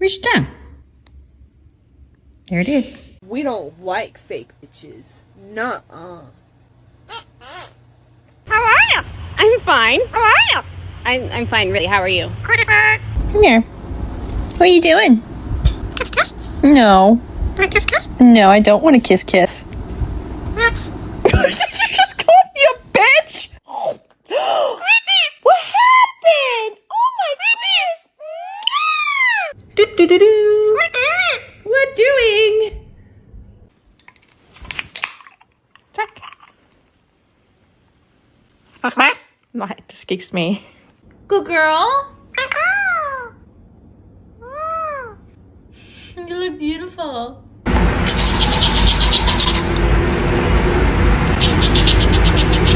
Where's your tongue? There it is. We don't like fake bitches. Nuh-uh. How are you? I'm fine. How are you? I'm fine, really. How are you? Come here. What are you doing? Kiss, kiss. No. Kiss, kiss. No, I don't want to kiss kiss. Yes. Did you just call me a bitch? What happened? Oh my goodness. Do-do-do-do. What doing? Check. No, it just kicks me. Good girl. You look beautiful.